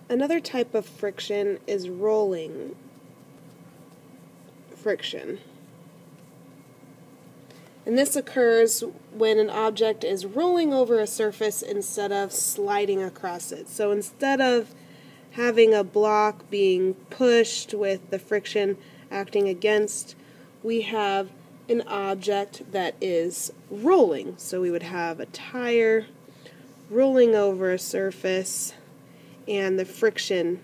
Another type of friction is rolling friction. And this occurs when an object is rolling over a surface instead of sliding across it. So instead of having a block being pushed with the friction acting against, we have an object that is rolling. So we would have a tire rolling over a surface, and the friction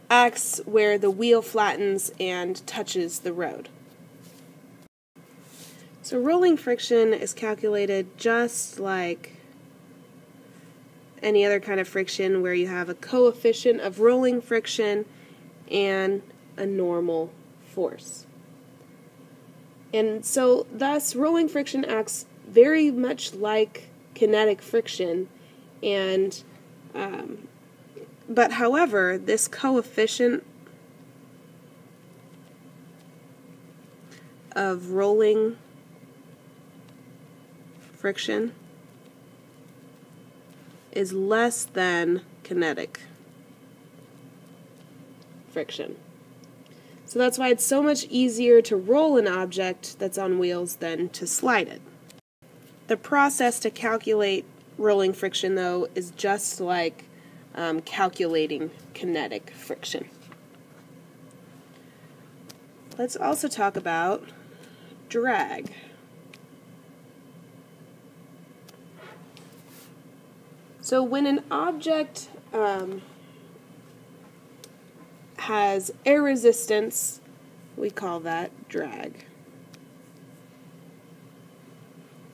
acts where the wheel flattens and touches the road. So rolling friction is calculated just like any other kind of friction, where you have a coefficient of rolling friction and a normal force. And so thus rolling friction acts very much like kinetic friction, and but however, this coefficient of rolling friction is less than kinetic friction. So that's why it's so much easier to roll an object that's on wheels than to slide it. The process to calculate rolling friction, though, is just like calculating kinetic friction. Let's also talk about drag. So when an object has air resistance, we call that drag.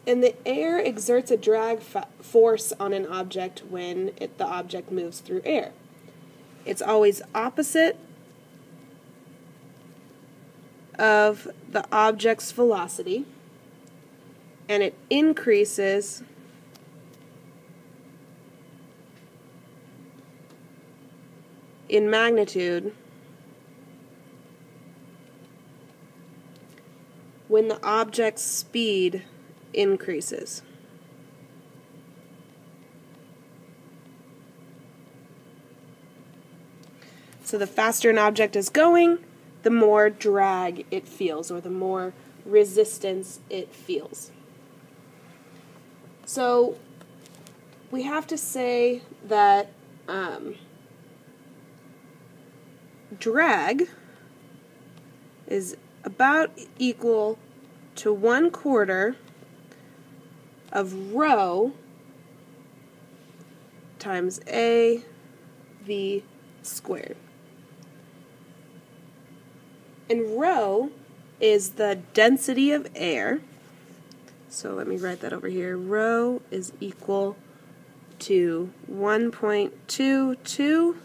And the air exerts a drag force on an object when the object moves through air. It's always opposite of the object's velocity, and it increases in magnitude when the object's speed increases. So the faster an object is going, the more drag it feels, or the more resistance it feels. So we have to say that drag is about equal to 1/4 of rho times AV squared. And rho is the density of air. So let me write that over here. Rho is equal to 1.22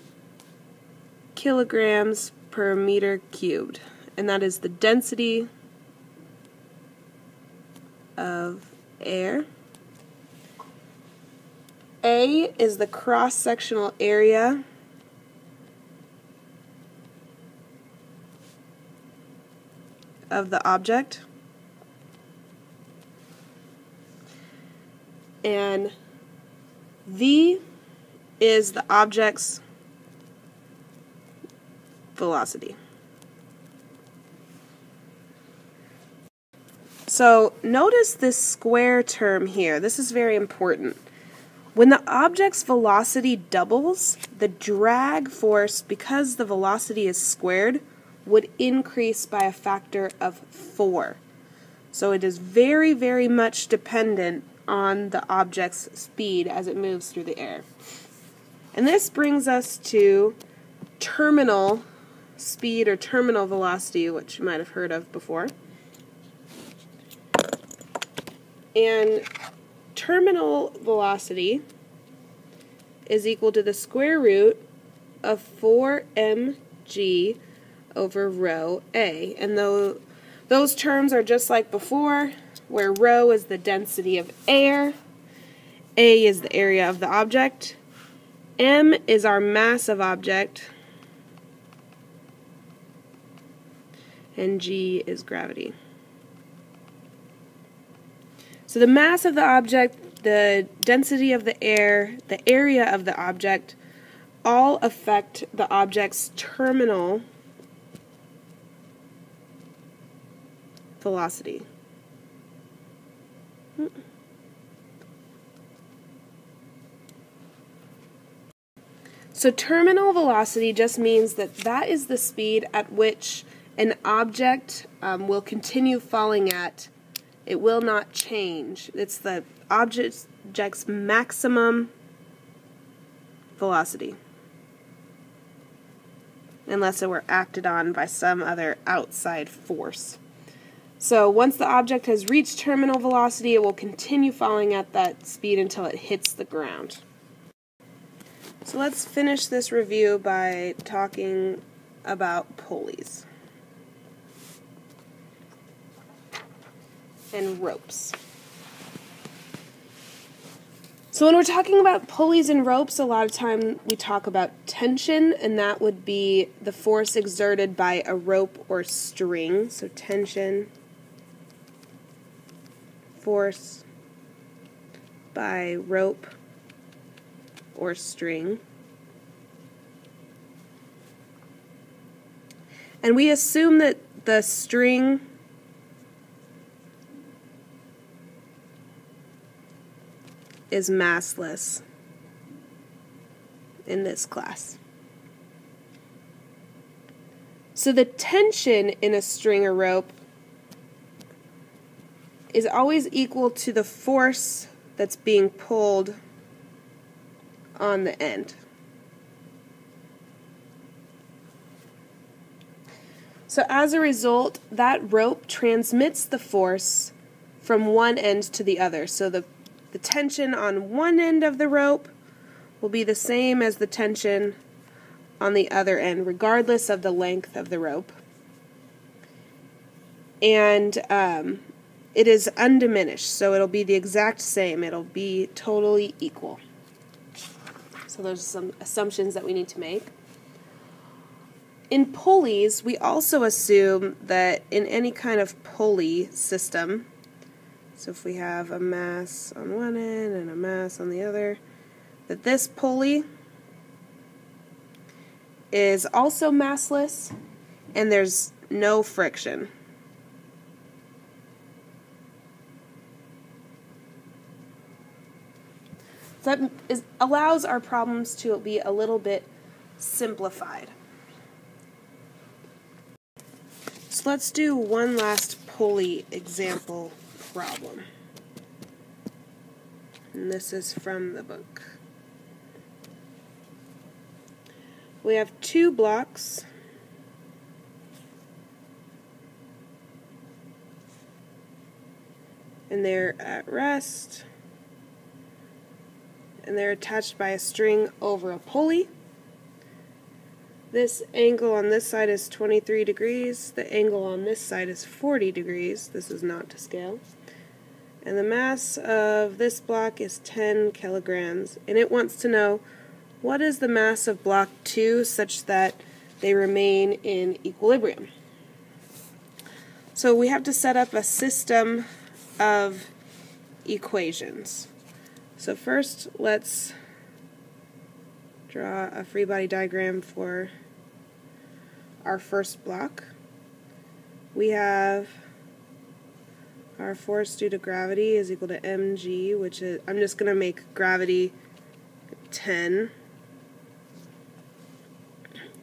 kilograms per meter cubed. And that is the density of air. A is the cross-sectional area of the object, and V is the object's velocity. So notice this square term here. This is very important. When the object's velocity doubles, the drag force, because the velocity is squared, would increase by a factor of 4. So it is very, very much dependent on the object's speed as it moves through the air. And this brings us to terminal speed or terminal velocity, which you might have heard of before. And terminal velocity is equal to the square root of 4mg over rho A. And those terms are just like before, where rho is the density of air, A is the area of the object, m is our mass of object, and g is gravity. So the mass of the object the density of the air, the area of the object, all affect the object's terminal velocity. So terminal velocity just means that that is the speed at which an object will continue falling at. It will not change. It's the object's maximum velocity, unless it were acted on by some other outside force. So once the object has reached terminal velocity, it will continue falling at that speed until it hits the ground. So let's finish this review by talking about pulleys and ropes. So when we're talking about pulleys and ropes, a lot of time we talk about tension, and that would be the force exerted by a rope or string. So tension, force by rope or string. And we assume that the string is massless in this class. So the tension in a string or rope is always equal to the force that's being pulled on the end. So as a result, that rope transmits the force from one end to the other. So the tension on one end of the rope will be the same as the tension on the other end, regardless of the length of the rope. And it is undiminished, so it'll be the exact same. It'll be totally equal. So those are some assumptions that we need to make. In pulleys, we also assume that in any kind of pulley system, so if we have a mass on one end and a mass on the other, that this pulley is also massless and there's no friction. That allows our problems to be a little bit simplified. So let's do one last pulley example problem. And this is from the book. We have two blocks. And they're at rest. And they're attached by a string over a pulley. This angle on this side is 23 degrees. The angle on this side is 40 degrees. This is not to scale. And the mass of this block is 10 kilograms. And it wants to know, what is the mass of block 2 such that they remain in equilibrium? So we have to set up a system of equations. So first, let's draw a free body diagram for our first block. We have our force due to gravity is equal to mg, which is, I'm just going to make gravity 10,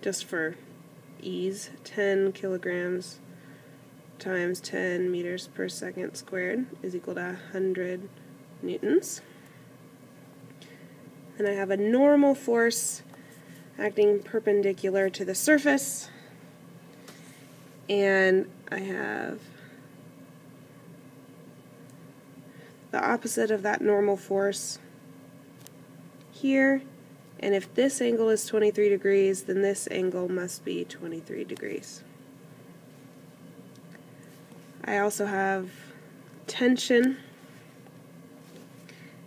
just for ease, 10 kilograms times 10 meters per second squared is equal to 100 newtons. And I have a normal force acting perpendicular to the surface, and I have the opposite of that normal force here, and if this angle is 23 degrees, then this angle must be 23 degrees. I also have tension,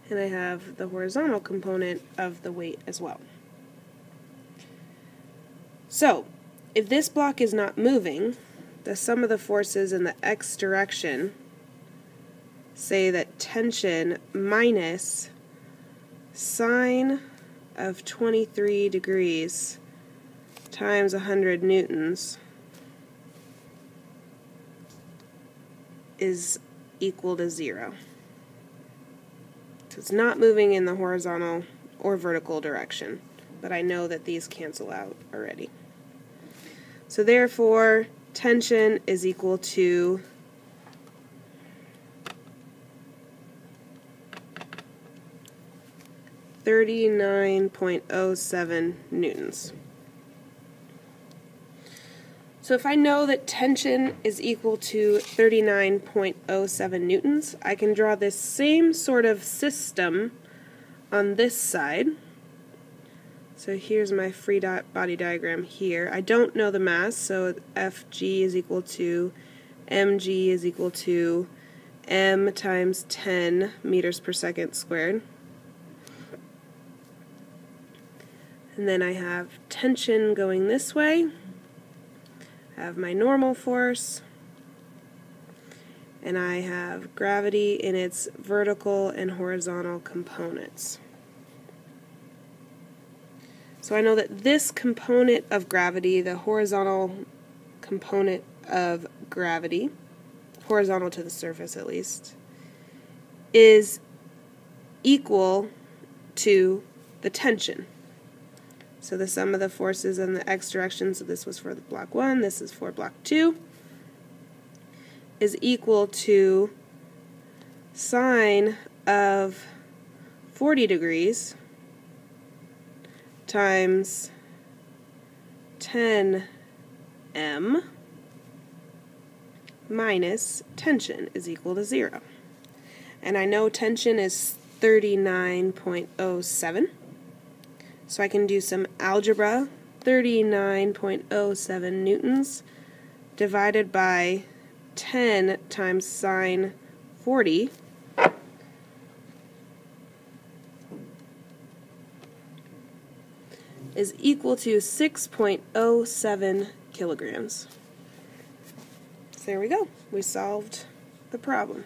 and I have the horizontal component of the weight as well. So, if this block is not moving, the sum of the forces in the x direction say that tension minus sine of 23 degrees times 100 newtons is equal to 0. So it's not moving in the horizontal or vertical direction, but I know that these cancel out already. So therefore, tension is equal to 39.07 newtons. So if I know that tension is equal to 39.07 newtons, I can draw this same sort of system on this side. So here's my free body diagram here. I don't know the mass, so Fg is equal to mg is equal to m times 10 meters per second squared. And then I have tension going this way. I have my normal force, and I have gravity in its vertical and horizontal components. So I know that this component of gravity, the horizontal component of gravity, horizontal to the surface at least, is equal to the tension. So the sum of the forces in the x direction, so this was for block 1, this is for block 2, is equal to sine of 40 degrees times 10m minus tension is equal to 0. And I know tension is 39.07. So I can do some algebra. 39.07 newtons divided by 10 times sine 40 is equal to 6.07 kilograms. So there we go. We solved the problem.